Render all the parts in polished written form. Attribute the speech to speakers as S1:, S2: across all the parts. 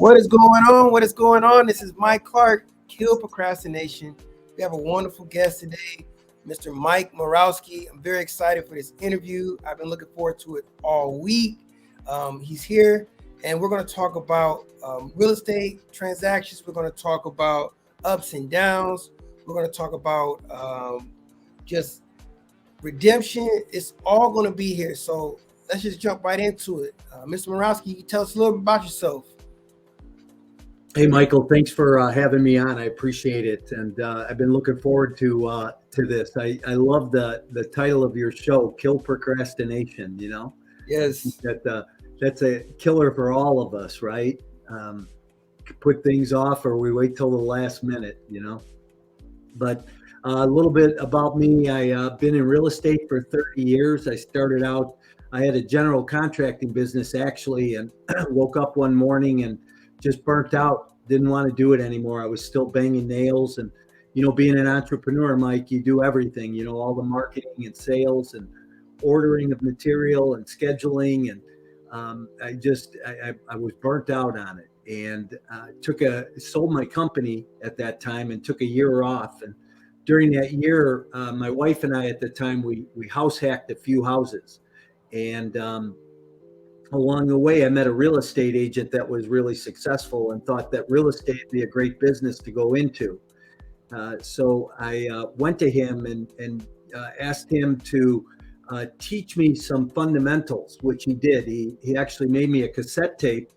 S1: What is going on? What is going on? This is Mike Clark, Kill Procrastination. We have a wonderful guest today, Mr. Mike Morawski. I'm very excited for this interview. I've been looking forward to it all week. He's here, and we're going to talk about real estate transactions. We're going to talk about ups and downs. We're going to talk about just redemption. It's all going to be here. So let's just jump right into it. Mr. Morawski, you can tell us a little bit about yourself.
S2: Hey, Michael, thanks for having me on. I appreciate it. And I've been looking forward to this. I love the title of your show, Kill Procrastination, you know?
S1: Yes.
S2: That's a killer for all of us, right? Put things off or we wait till the last minute, you know? But a little bit about me. I've been in real estate for 30 years. I started out, I had a general contracting business actually, and woke up one morning and just burnt out, didn't want to do it anymore. I was still banging nails, and, you know, being an entrepreneur, Mike, you do everything, you know, all the marketing and sales and ordering of material and scheduling. And I was burnt out on it, and sold my company at that time and took a year off. And during that year, my wife and I at the time, we house hacked a few houses. And along the way, I met a real estate agent that was really successful and thought that real estate would be a great business to go into. So I went to him and asked him to teach me some fundamentals, which he did. He actually made me a cassette tape,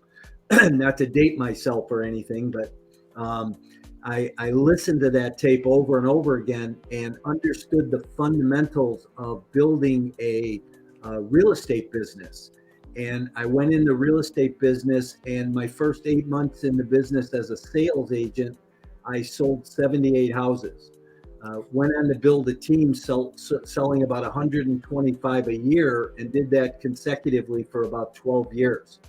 S2: not to date myself or anything, but I listened to that tape over and over again and understood the fundamentals of building a real estate business. And I went into real estate business, and my first 8 months in the business as a sales agent, I sold 78 houses. Went on to build a team selling about 125 a year, and did that consecutively for about 12 years.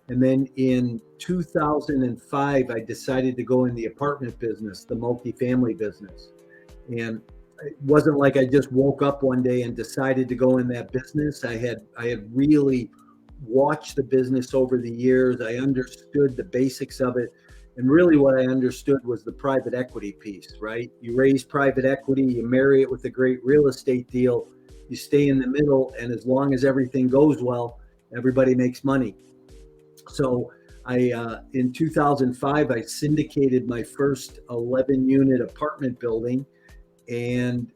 S2: And then in 2005, I decided to go in the apartment business, the multifamily business. And it wasn't like I just woke up one day and decided to go in that business. I had really watched the business over the years. I understood the basics of it. And really what I understood was the private equity piece, right? You raise private equity, you marry it with a great real estate deal, you stay in the middle, and as long as everything goes well, everybody makes money. So in 2005, I syndicated my first 11-unit apartment building. And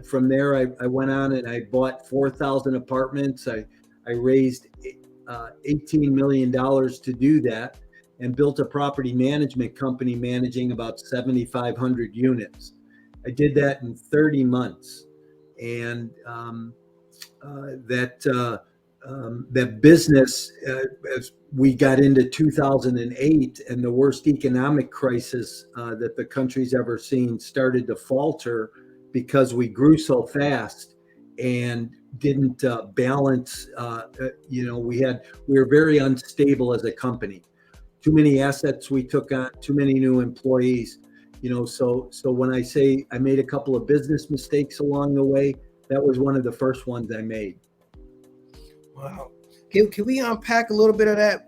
S2: from there, I went on and I bought 4,000 apartments. I raised $18 million to do that, and built a property management company managing about 7,500 units. I did that in 30 months. And that business, as we got into 2008 and the worst economic crisis that the country's ever seen started to falter because we grew so fast and didn't balance. We were very unstable as a company. Too many assets we took on, too many new employees. You know, so when I say I made a couple of business mistakes along the way, that was one of the first ones I made.
S1: Wow. Can we unpack a little bit of that?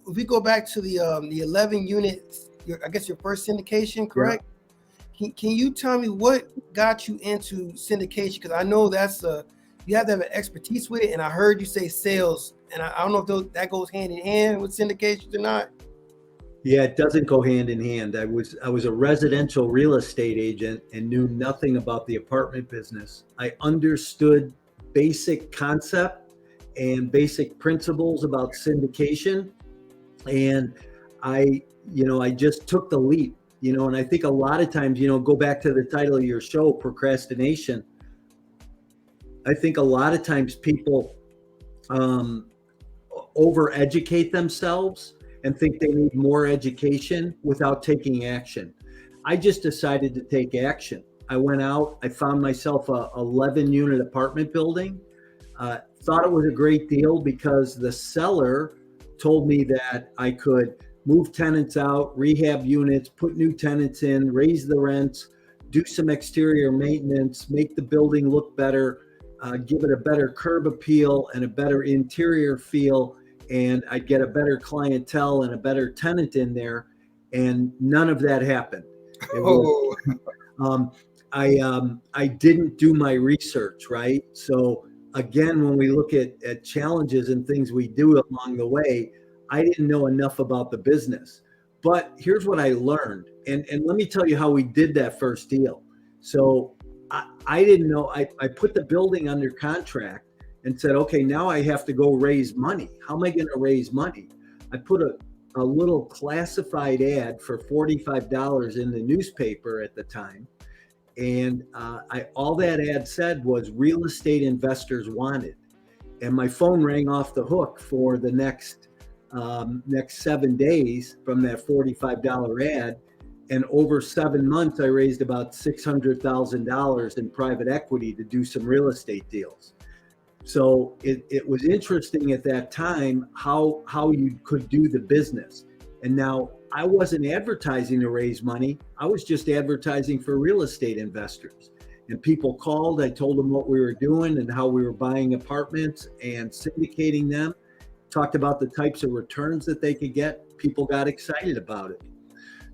S1: If we go back to the 11 units, I guess your first syndication, correct? Yeah. Can you tell me what got you into syndication? Because I know you have to have an expertise with it, and I heard you say sales, and I don't know if that goes hand in hand with syndication or not.
S2: Yeah, it doesn't go hand in hand. I was a residential real estate agent and knew nothing about the apartment business. I understood basic concept and basic principles about syndication, and I just took the leap. You know, and I think a lot of times, go back to the title of your show, procrastination. I think a lot of times people overeducate themselves and think they need more education without taking action. I just decided to take action. I went out, I found myself a 11-unit apartment building. Thought it was a great deal because the seller told me that I could move tenants out, rehab units, put new tenants in, raise the rents, do some exterior maintenance, make the building look better, give it a better curb appeal and a better interior feel, and I'd get a better clientele and a better tenant in there, and none of that happened. It was,
S1: Oh,
S2: I didn't do my research, right? So again, when we look at challenges and things we do along the way, I didn't know enough about the business. But here's what I learned. And let me tell you how we did that first deal. So I didn't know, I put the building under contract and said, okay, now I have to go raise money. How am I going to raise money? I put a little classified ad for $45 in the newspaper at the time. And all that ad said was real estate investors wanted. And my phone rang off the hook for the next 7 days from that $45 ad. And over 7 months, I raised about $600,000 in private equity to do some real estate deals. So it was interesting at that time how you could do the business. And now I wasn't advertising to raise money. I was just advertising for real estate investors. And people called, I told them what we were doing and how we were buying apartments and syndicating them, talked about the types of returns that they could get. People got excited about it.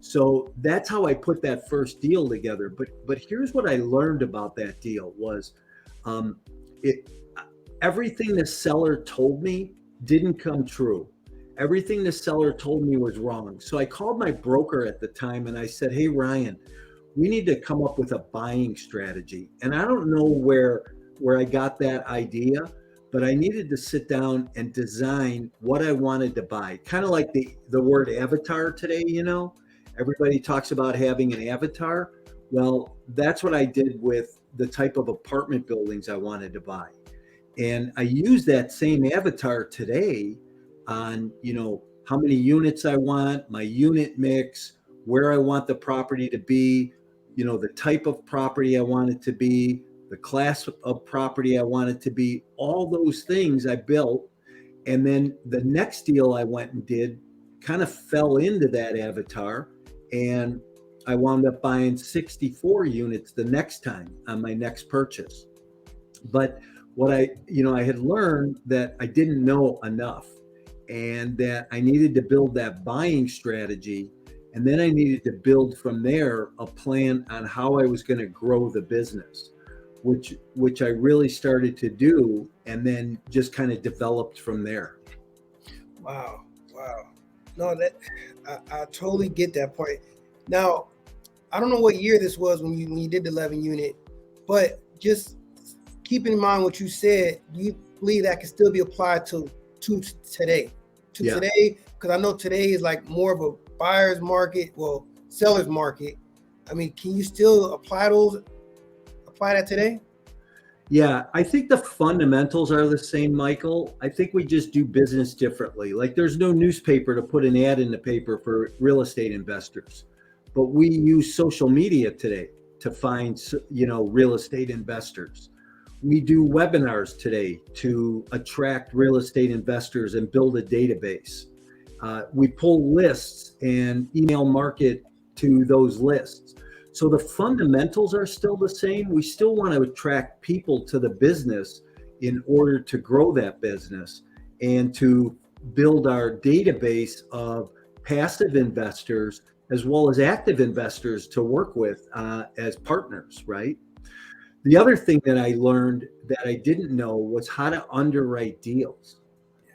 S2: So that's how I put that first deal together. But here's what I learned about that deal was everything the seller told me didn't come true. Everything the seller told me was wrong. So I called my broker at the time and I said, hey, Ryan, we need to come up with a buying strategy. And I don't know where I got that idea, but I needed to sit down and design what I wanted to buy. Kind of like the word avatar today, you know, everybody talks about having an avatar. Well, that's what I did with the type of apartment buildings I wanted to buy. And I use that same avatar today on, you know, how many units I want, my unit mix, where I want the property to be, you know, the type of property I want it to be, the class of property I want it to be, all those things I built. And then the next deal I went and did kind of fell into that avatar. And I wound up buying 64 units the next time on my next purchase. But what I had learned that I didn't know enough, and that I needed to build that buying strategy. And then I needed to build from there a plan on how I was going to grow the business, which I really started to do, and then just kind of developed from there.
S1: Wow. No, that I totally get that point. Now, I don't know what year this was when you did the 11 unit, but just keep in mind what you said. Do you believe that can still be applied to today? Today, because I know today is like more of a buyer's market, well, seller's market. I mean, can you still apply that today?
S2: Yeah, I think the fundamentals are the same, Michael. I think we just do business differently. Like there's no newspaper to put an ad in the paper for real estate investors, but we use social media today to find, you know, real estate investors. We do webinars today to attract real estate investors and build a database. We pull lists and email market to those lists. So the fundamentals are still the same. We still want to attract people to the business in order to grow that business and to build our database of passive investors as well as active investors to work with as partners, right? The other thing that I learned that I didn't know was how to underwrite deals,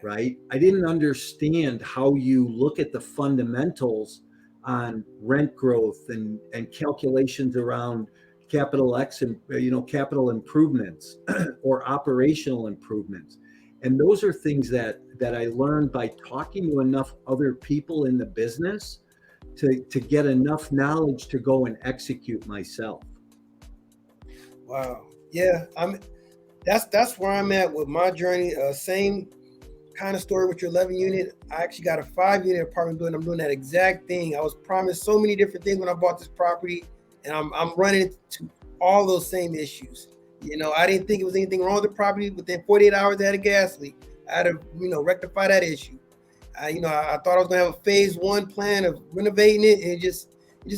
S2: right? I didn't understand how you look at the fundamentals on rent growth and calculations around capital improvements or operational improvements. And those are things that I learned by talking to enough other people in the business to get enough knowledge to go and execute myself.
S1: Wow. Yeah, that's where I'm at with my journey. Same kind of story with your 11 unit. I actually got a 5 unit apartment building. I'm doing that exact thing. I was promised so many different things when I bought this property, and I'm running into all those same issues. You know, I didn't think it was anything wrong with the property. Within 48 hours, I had a gas leak. I had to, rectify that issue. I thought I was gonna have a phase 1 plan of renovating it, and it just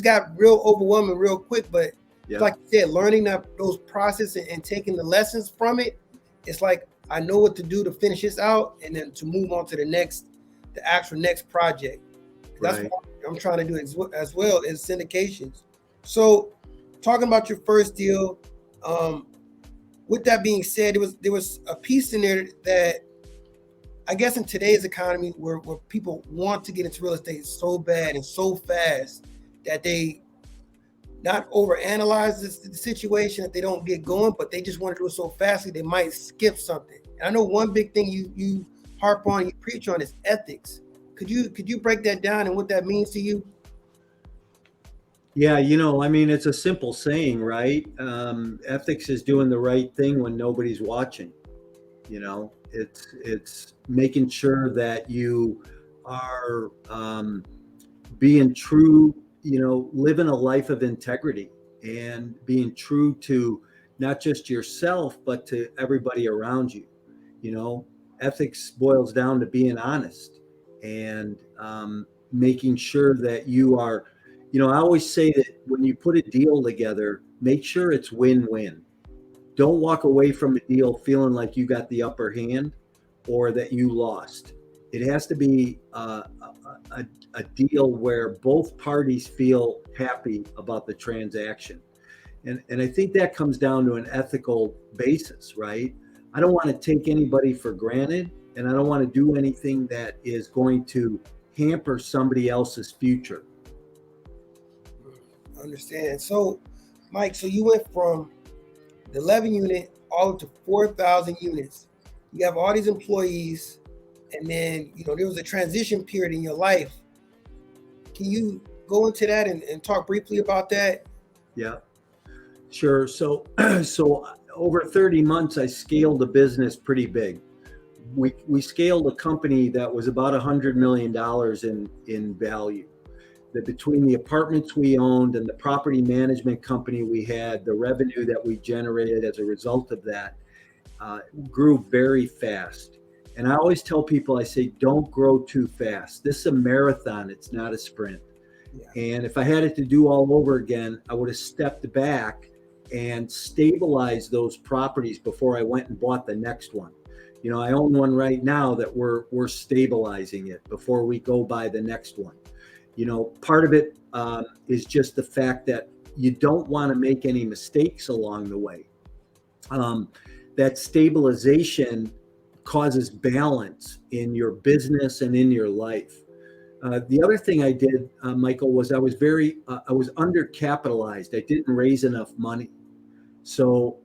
S1: got real overwhelming real quick. But like you said, learning those processes and taking the lessons from it, it's like I know what to do to finish this out and then to move on to the actual next project. That's
S2: Right.
S1: what I'm trying to do as well as syndications. So, talking about your first deal, with that being said, there was a piece in there that I guess in today's economy where people want to get into real estate so bad and so fast that they not overanalyze the situation, that they don't get going, but they just want to do it so fastly they might skip something. And I know one big thing you harp on, you preach on is ethics. Could you break that down and what that means to you?
S2: Yeah, you know, I mean, it's a simple saying, right? Ethics is doing the right thing when nobody's watching. You know, it's making sure that you are being true. You know, living a life of integrity and being true to not just yourself but to everybody around you. You know, ethics boils down to being honest and making sure that you are. You know, I always say that when you put a deal together, make sure it's win-win. Don't walk away from a deal feeling like you got the upper hand or that you lost. It has to be a deal where both parties feel happy about the transaction. And I think that comes down to an ethical basis, right? I don't want to take anybody for granted, and I don't want to do anything that is going to hamper somebody else's future.
S1: Understand. So, Mike, so you went from the 11 unit all up to 4,000 units. You have all these employees, and then there was a transition period in your life. Can you go into that and talk briefly about that?
S2: Yeah, sure. So, so over 30 months, I scaled the business pretty big. We scaled a company that was about $100 million in value. That between the apartments we owned and the property management company we had, the revenue that we generated as a result of that grew very fast. And I always tell people, I say, don't grow too fast. This is a marathon, it's not a sprint. Yeah. And if I had it to do all over again, I would have stepped back and stabilized those properties before I went and bought the next one. You know, I own one right now that we're stabilizing it before we go buy the next one. You know, part of it is just the fact that you don't want to make any mistakes along the way. That stabilization causes balance in your business and in your life. The other thing I did, Michael, was I was undercapitalized. I didn't raise enough money. So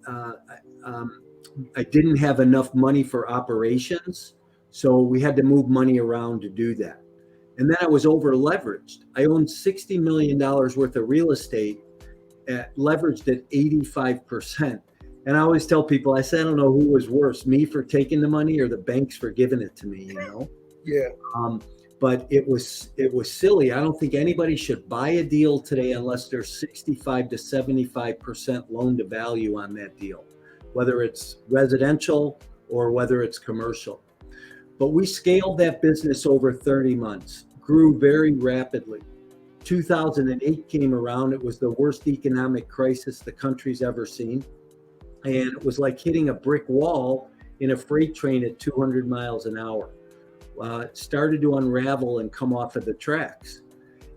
S2: I didn't have enough money for operations. So we had to move money around to do that. And then I was over leveraged. I owned $60 million worth of real estate leveraged at 85%. And I always tell people, I said, I don't know who was worse, me for taking the money or the banks for giving it to me, you know?
S1: Yeah.
S2: But it was silly. I don't think anybody should buy a deal today unless there's 65 to 75% loan to value on that deal, whether it's residential or whether it's commercial. But we scaled that business over 30 months, grew very rapidly. 2008 came around. It was the worst economic crisis the country's ever seen. And it was like hitting a brick wall in a freight train at 200 miles an hour. It started to unravel and come off of the tracks.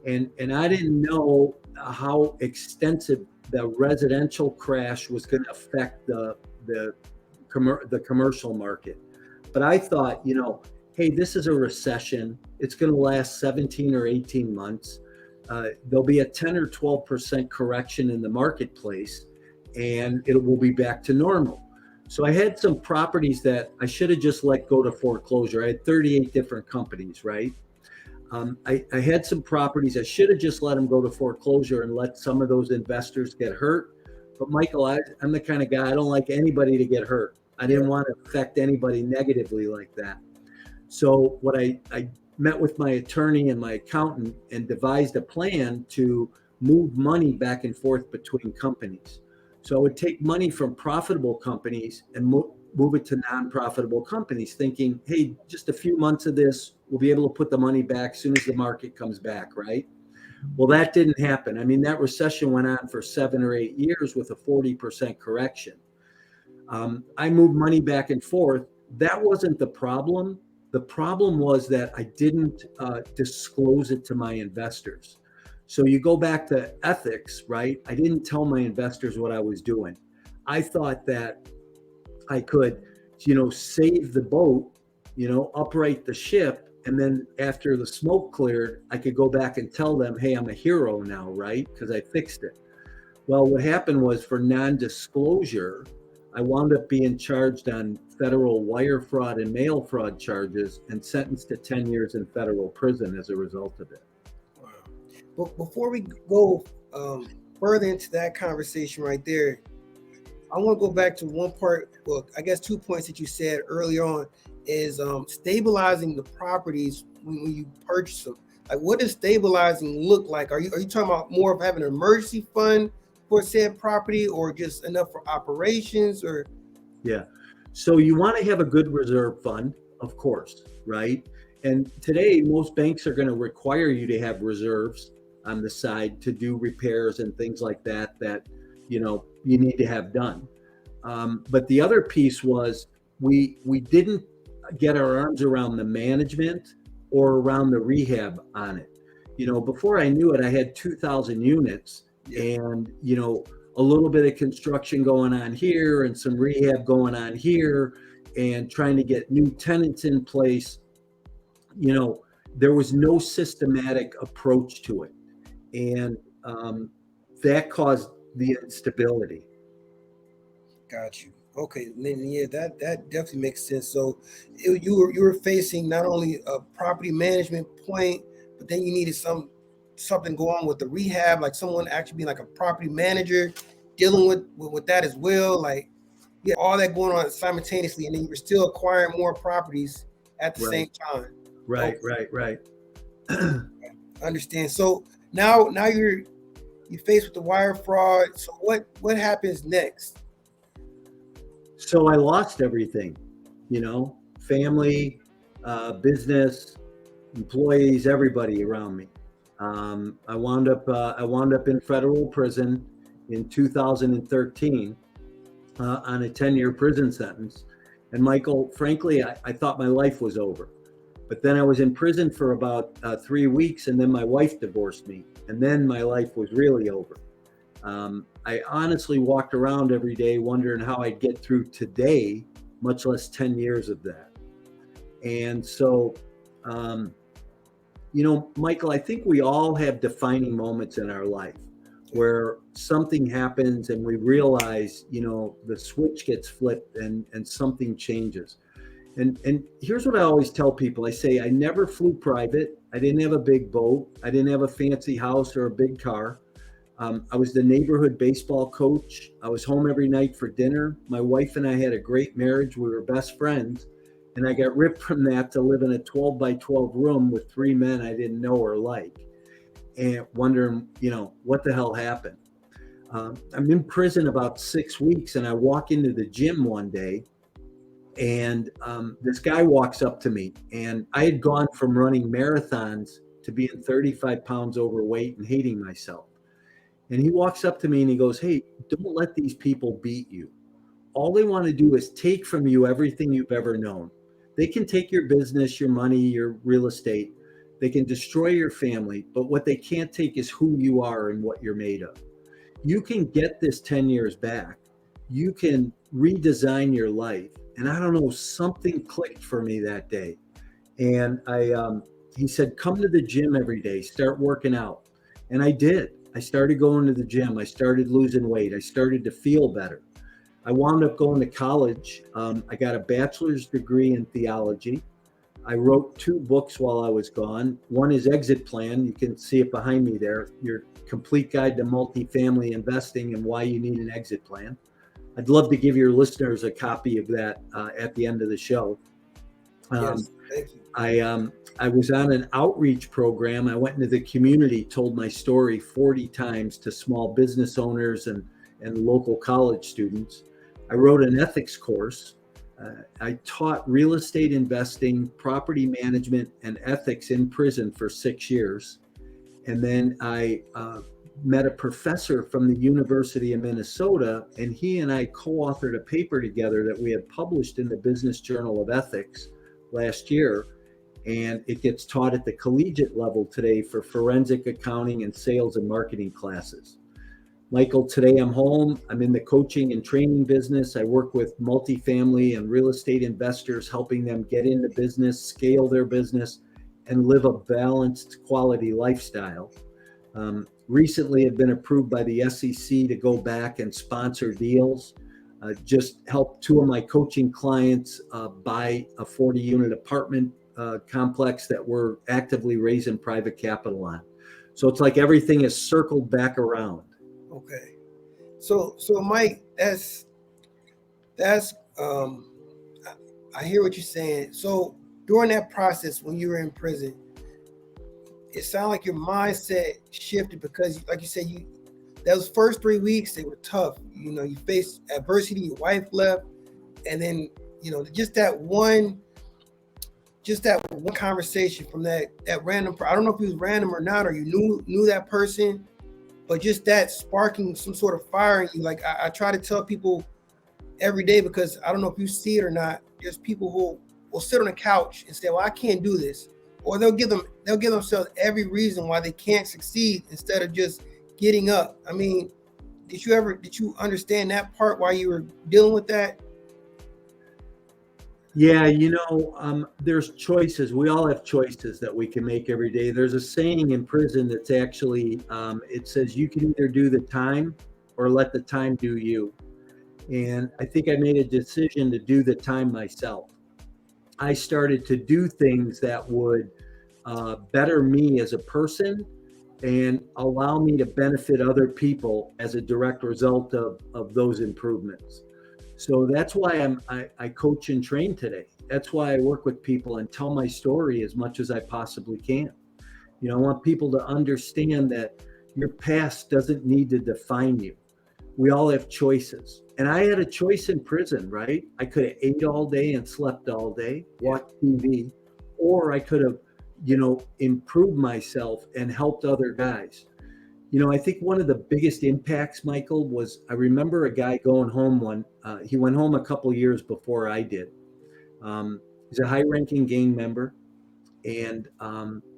S2: And I didn't know how extensive the residential crash was going to affect the commercial market. But I thought, you know, hey, this is a recession. It's going to last 17 or 18 months. There'll be a 10 or 12% correction in the marketplace, and it will be back to normal. So I had some properties that I should have just let go to foreclosure. I had 38 different companies, right? I had some properties I should have just let them go to foreclosure and let some of those investors get hurt. But Michael, I'm the kind of guy, I don't like anybody to get hurt. I didn't want to affect anybody negatively like that. So what I met with my attorney and my accountant and devised a plan to move money back and forth between companies. So I would take money from profitable companies and move it to non-profitable companies, thinking, hey, just a few months of this, we'll be able to put the money back as soon as the market comes back, right? Well, that didn't happen. I mean, that recession went on for 7 or 8 years with a 40% correction. I moved money back and forth. That wasn't the problem. The problem was that I didn't disclose it to my investors. So you go back to ethics, right? I didn't tell my investors what I was doing. I thought that I could, save the boat, upright the ship. And then after the smoke cleared, I could go back and tell them, hey, I'm a hero now, right? Because I fixed it. Well, what happened was for non-disclosure, I wound up being charged on federal wire fraud and mail fraud charges and sentenced to 10 years in federal prison as a result of it.
S1: Wow. But before we go further into that conversation right there, I want to go back to one part, well, I guess 2 points that you said earlier on is stabilizing the properties when you purchase them. Like, what does stabilizing look like? Are you talking about more of having an emergency fund for said property, or just enough for operations? Or
S2: Yeah. So you want to have a good reserve fund, of course, right? And today, most banks are going to require you to have reserves on the side to do repairs and things like that you need to have done. But the other piece was we didn't get our arms around the management or around the rehab on it. Before I knew it, I had 2,000 units and, a little bit of construction going on here and some rehab going on here and trying to get new tenants in place. There was no systematic approach to it. And that caused the instability.
S1: got you. Okay, then yeah, that definitely makes sense. So you were facing not only a property management point, but then you needed something go on with the rehab, like someone actually being like a property manager dealing with that as well. Like, yeah, all that going on simultaneously, and then you were still acquiring more properties at the same time.
S2: Right.
S1: Okay.
S2: Right.
S1: I understand. So now you're faced with the wire fraud. So what happens next?
S2: So I lost everything, family, business, employees, everybody around me. I wound up in federal prison in 2013 on a 10-year prison sentence. And Michael, frankly, I thought my life was over. But then I was in prison for about 3 weeks, and then my wife divorced me. And then my life was really over. I honestly walked around every day wondering how I'd get through today, much less 10 years of that. And so, Michael, I think we all have defining moments in our life where something happens and we realize, the switch gets flipped and something changes. And here's what I always tell people. I say, I never flew private. I didn't have a big boat. I didn't have a fancy house or a big car. I was the neighborhood baseball coach. I was home every night for dinner. My wife and I had a great marriage. We were best friends. And I got ripped from that to live in a 12 by 12 room with 3 men I didn't know or like, and wondering, what the hell happened. I'm in prison about 6 weeks, and I walk into the gym one day, and this guy walks up to me, and I had gone from running marathons to being 35 pounds overweight and hating myself. And he walks up to me and he goes, hey, don't let these people beat you. All they want to do is take from you everything you've ever known. They can take your business, your money, your real estate. They can destroy your family, but what they can't take is who you are and what you're made of. You can get this 10 years back. You can redesign your life. And I don't know, something clicked for me that day. And he said, come to the gym every day, start working out. And I did. I started going to the gym. I started losing weight. I started to feel better. I wound up going to college. I got a bachelor's degree in theology. I wrote 2 books while I was gone. One is Exit Plan. You can see it behind me there. Your complete guide to multifamily investing and why you need an exit plan. I'd love to give your listeners a copy of that at the end of the show.
S1: Yes, thank you.
S2: I was on an outreach program. I went into the community, told my story 40 times to small business owners and local college students. I wrote an ethics course. I taught real estate investing, property management, and ethics in prison for 6 years. And then I met a professor from the University of Minnesota, and he and I co-authored a paper together that we had published in the Business Journal of Ethics last year. And it gets taught at the collegiate level today for forensic accounting and sales and marketing classes. Michael, today I'm home. I'm in the coaching and training business. I work with multifamily and real estate investors, helping them get into business, scale their business, and live a balanced quality lifestyle. Recently, I've been approved by the SEC to go back and sponsor deals. Just helped two of my coaching clients buy a 40-unit apartment complex that we're actively raising private capital on. So it's like everything is circled back around.
S1: Okay. So Mike, that's I hear what you're saying. So during that process when you were in prison, it sounded like your mindset shifted because, like you said, those first 3 weeks, they were tough. You know, you faced adversity, your wife left, and then, you know, just that one conversation from that random, I don't know if it was random or not, or you knew that person, but just that sparking some sort of fire in you. Like I try to tell people every day, because I don't know if you see it or not, there's people who will sit on the couch and say, well, I can't do this. Or they'll give themselves every reason why they can't succeed instead of just getting up. I mean, did you understand that part while you were dealing with that?
S2: Yeah, you know, there's choices. We all have choices that we can make every day. There's a saying in prison that's actually, it says you can either do the time or let the time do you. And I think I made a decision to do the time myself. I started to do things that would better me as a person and allow me to benefit other people as a direct result of those improvements. So that's why I coach and train today. That's why I work with people and tell my story as much as I possibly can. You know, I want people to understand that your past doesn't need to define you. We all have choices. And I had a choice in prison, right? I could have ate all day and slept all day, watched TV, or I could have, you know, improved myself and helped other guys. You know, I think one of the biggest impacts, Michael, was I remember a guy going home he went home a couple years before I did. He's a high-ranking gang member and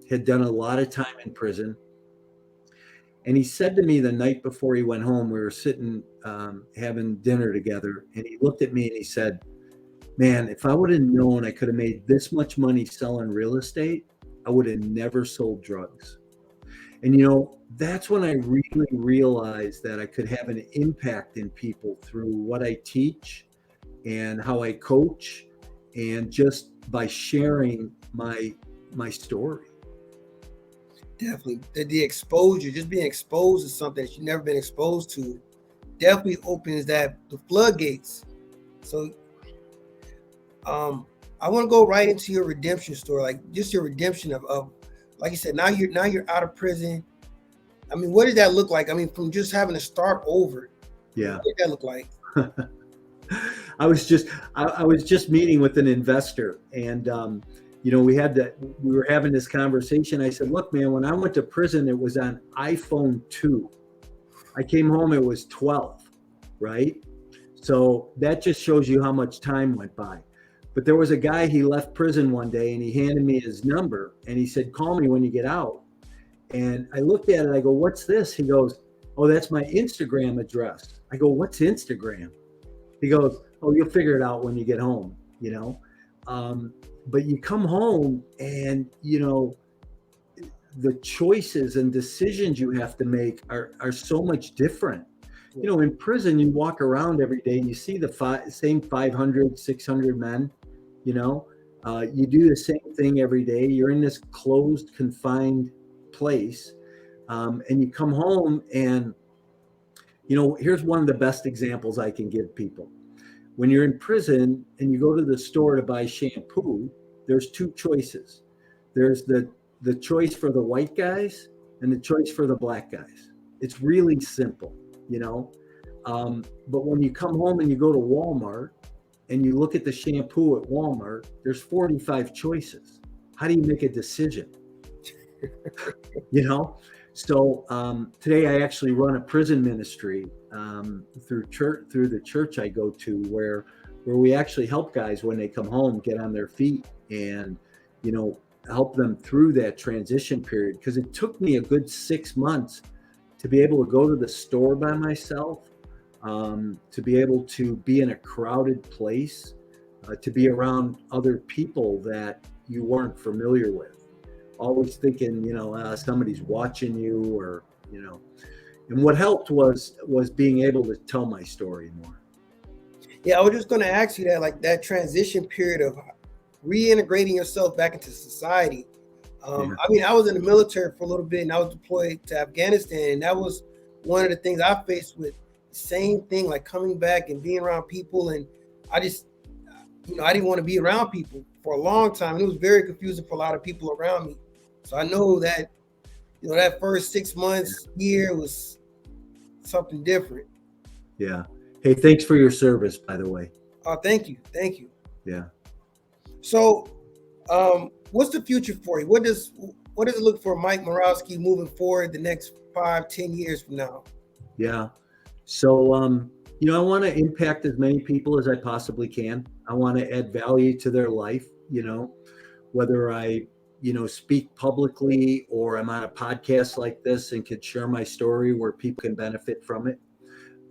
S2: had done a lot of time in prison. And he said to me the night before he went home, we were sitting having dinner together, and he looked at me and he said, man, if I would have known I could have made this much money selling real estate, I would have never sold drugs. And, you know, that's when I really realized that I could have an impact in people through what I teach and how I coach, and just by sharing my story.
S1: Definitely. The exposure, just being exposed to something that you've never been exposed to, definitely opens the floodgates. So I want to go right into your redemption story, like just your redemption of like you said, now you're out of prison. I mean, what did that look like? I mean, from just having to start over.
S2: Yeah.
S1: What did that look like?
S2: I was just meeting with an investor, and you know, we were having this conversation. I said, look, man, when I went to prison, it was on iPhone 2. I came home, it was 12, right? So that just shows you how much time went by. But there was a guy, he left prison one day and he handed me his number and he said, call me when you get out. And I looked at it, I go, what's this? He goes, oh, that's my Instagram address. I go, what's Instagram? He goes, oh, you'll figure it out when you get home, you know? But you come home and, you know, the choices and decisions you have to make are so much different. You know, in prison, you walk around every day and you see the same 500, 600 men, you know, you do the same thing every day. You're in this closed, confined place, and you come home and, you know, here's one of the best examples I can give people. When you're in prison and you go to the store to buy shampoo, there's two choices. There's the choice for the white guys and the choice for the black guys. It's really simple, you know. But when you come home and you go to Walmart and you look at the shampoo at Walmart, there's 45 choices. How do you make a decision? You know? So today I actually run a prison ministry through the church I go to, where we actually help guys when they come home get on their feet and, help them through that transition period. Because it took me a good 6 months to be able to go to the store by myself, to be able to be in a crowded place, to be around other people that you weren't familiar with. Always thinking, somebody's watching you, or, and what helped was being able to tell my story more.
S1: Yeah, I was just going to ask you that, like that transition period of reintegrating yourself back into society. I mean, I was in the military for a little bit, and I was deployed to Afghanistan, and that was one of the things I faced with the same thing, like coming back and being around people. And I just, I didn't want to be around people for a long time. It was very confusing for a lot of people around me. So I know that, that first 6 months, year was something different.
S2: Yeah. Hey, thanks for your service, by the way.
S1: Oh, thank you. Thank you.
S2: Yeah.
S1: So, what's the future for you? What does it look for Mike Morawski moving forward the next 5-10 years from now?
S2: Yeah. So, I want to impact as many people as I possibly can. I want to add value to their life, whether I, speak publicly or I'm on a podcast like this and could share my story where people can benefit from it.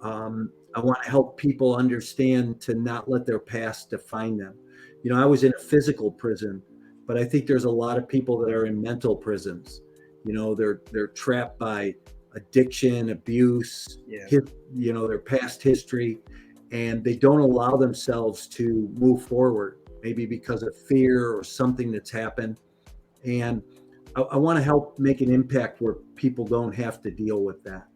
S2: I want to help people understand to not let their past define them. I was in a physical prison, but I think there's a lot of people that are in mental prisons. They're trapped by addiction, abuse, their past history, and they don't allow themselves to move forward, maybe because of fear or something that's happened. And I want to help make an impact where people don't have to deal with that.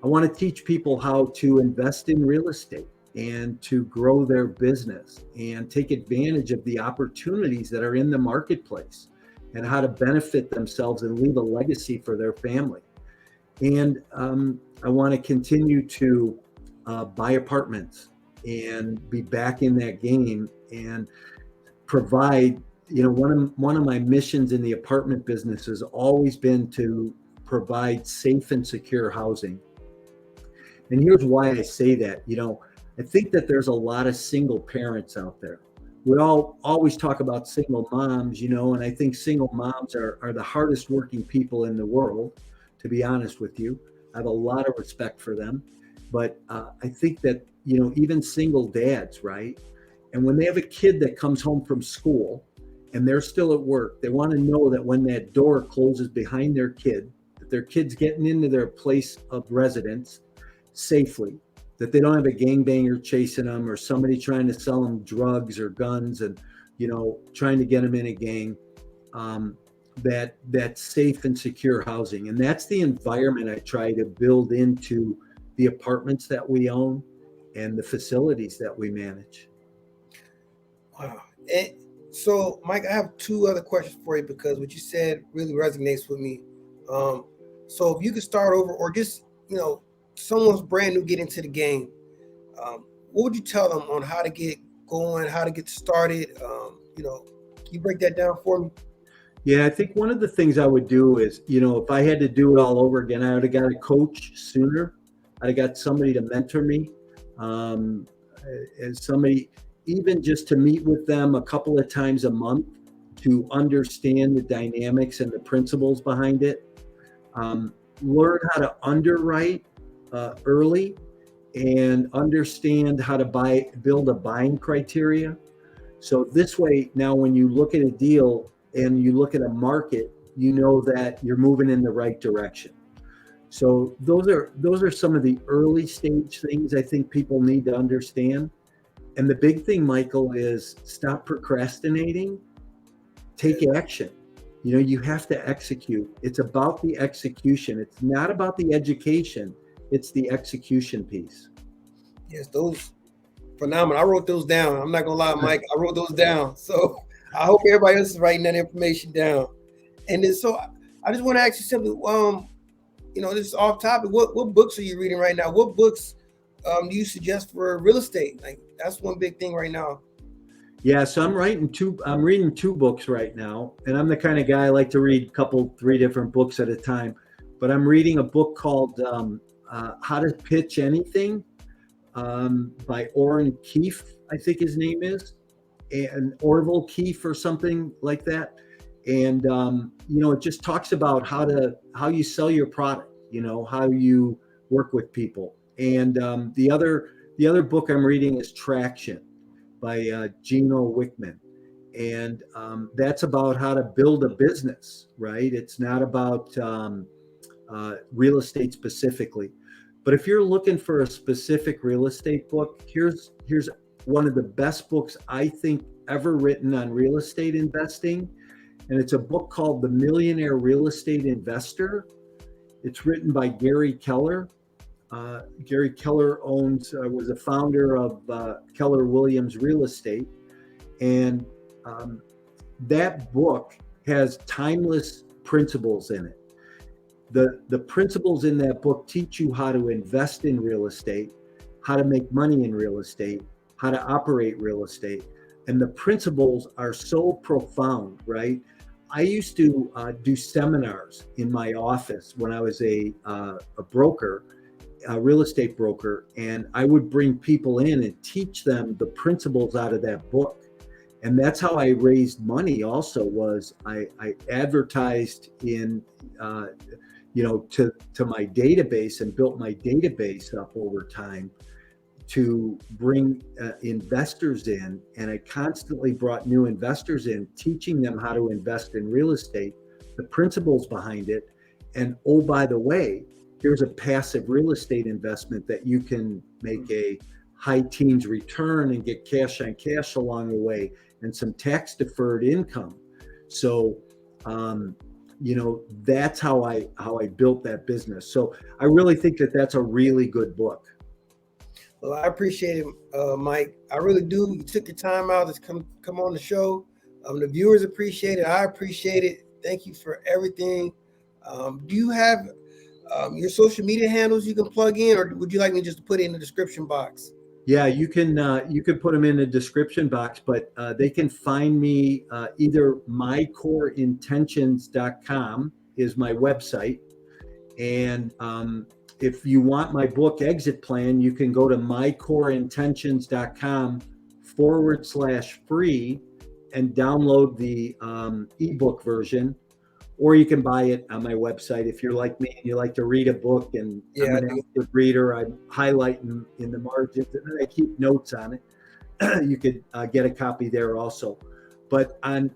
S2: I want to teach people how to invest in real estate and to grow their business and take advantage of the opportunities that are in the marketplace and how to benefit themselves and leave a legacy for their family. And I want to continue to buy apartments and be back in that game and provide, one of my missions in the apartment business has always been to provide safe and secure housing. And here's why I say that. I think that there's a lot of single parents out there. We all always talk about single moms, and I think single moms are the hardest working people in the world, to be honest with you. I have a lot of respect for them. But I think that, even single dads, right? And when they have a kid that comes home from school and they're still at work, they want to know that when that door closes behind their kid, that their kid's getting into their place of residence safely, that they don't have a gangbanger chasing them or somebody trying to sell them drugs or guns and, trying to get them in a gang, that safe and secure housing. And that's the environment I try to build into the apartments that we own and the facilities that we manage.
S1: Wow. And so, Mike, I have two other questions for you because what you said really resonates with me. So if you could start over, or just, someone's brand new get into the game, what would you tell them on how to get going, how to get started? Can you break that down for me?
S2: Yeah, I think one of the things I would do is, if I had to do it all over again, I would have got a coach sooner. I'd have got somebody to mentor me, and somebody even just to meet with them a couple of times a month to understand the dynamics and the principles behind it. Learn how to underwrite early and understand how to build a buying criteria. So this way, now when you look at a deal and you look at a market, you know that you're moving in the right direction. So those are some of the early stage things I think people need to understand. And the big thing, Michael, is stop procrastinating, take action. You have to execute. It's about the execution. It's not about the education. It's the execution piece.
S1: Yes, those phenomenal. I wrote those down. I'm not gonna lie, Mike. I wrote those down. So I hope everybody else is writing that information down. And then, so I just want to ask you simply, this is off topic. What books are you reading right now? What books do you suggest for real estate? Like, that's one big thing right now.
S2: Yeah, so I'm reading two books right now, and I'm the kind of guy I like to read 3 different books at a time. but I'm reading a book called How to Pitch Anything by Orrin Keefe, I think his name is, and Orville Keefe or something like that. And it just talks about how you sell your product, how you work with people. And the other book I'm reading is Traction by Gino Wickman. And that's about how to build a business, right? It's not about real estate specifically. But if you're looking for a specific real estate book, here's one of the best books I think ever written on real estate investing. And it's a book called The Millionaire Real Estate Investor. It's written by Gary Keller. Gary Keller was a founder of Keller Williams Real Estate. And that book has timeless principles in it. The principles in that book teach you how to invest in real estate, how to make money in real estate, how to operate real estate. And the principles are so profound, right? I used to do seminars in my office when I was a broker, a real estate broker, and I would bring people in and teach them the principles out of that book. And that's how I raised money also, was I advertised in, to my database and built my database up over time to bring investors in. And I constantly brought new investors in, teaching them how to invest in real estate, the principles behind it. And oh, by the way, here's a passive real estate investment that you can make a high teens return and get cash on cash along the way, and some tax deferred income. So, that's how I built that business. So I really think that that's a really good book.
S1: Well, I appreciate it, Mike. I really do. You took your time out to come on the show. The viewers appreciate it. I appreciate it. Thank you for everything. Do you have your social media handles you can plug in, or would you like me just to put it in the description box?
S2: Yeah, you can put them in the description box, but they can find me either mycoreintentions.com is my website. And if you want my book Exit Plan, you can go to mycoreintentions.com/free and download the ebook version, or you can buy it on my website. If you're like me and you like to read a book, and I'm an active reader, I'm highlighting in the margins and then I keep notes on it. You could get a copy there also. But I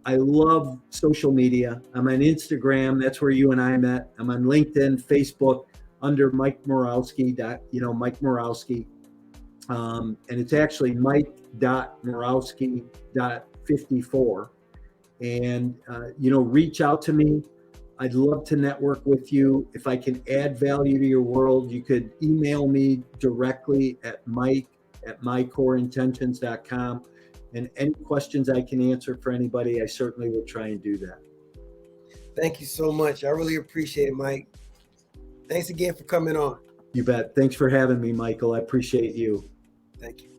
S2: love social media. I'm on Instagram. That's where you and I met. I'm on LinkedIn, Facebook, under Mike Morawski. Mike Morawski. And it's actually Mike.Morawski.54. And reach out to me. I'd love to network with you. If I can add value to your world, you could email me directly at mike@mycoreintentions.com. And any questions I can answer for anybody, I certainly will try and do that.
S1: Thank you so much. I really appreciate it, Mike. Thanks again for coming on.
S2: You bet. Thanks for having me, Michael. I appreciate you.
S1: Thank you.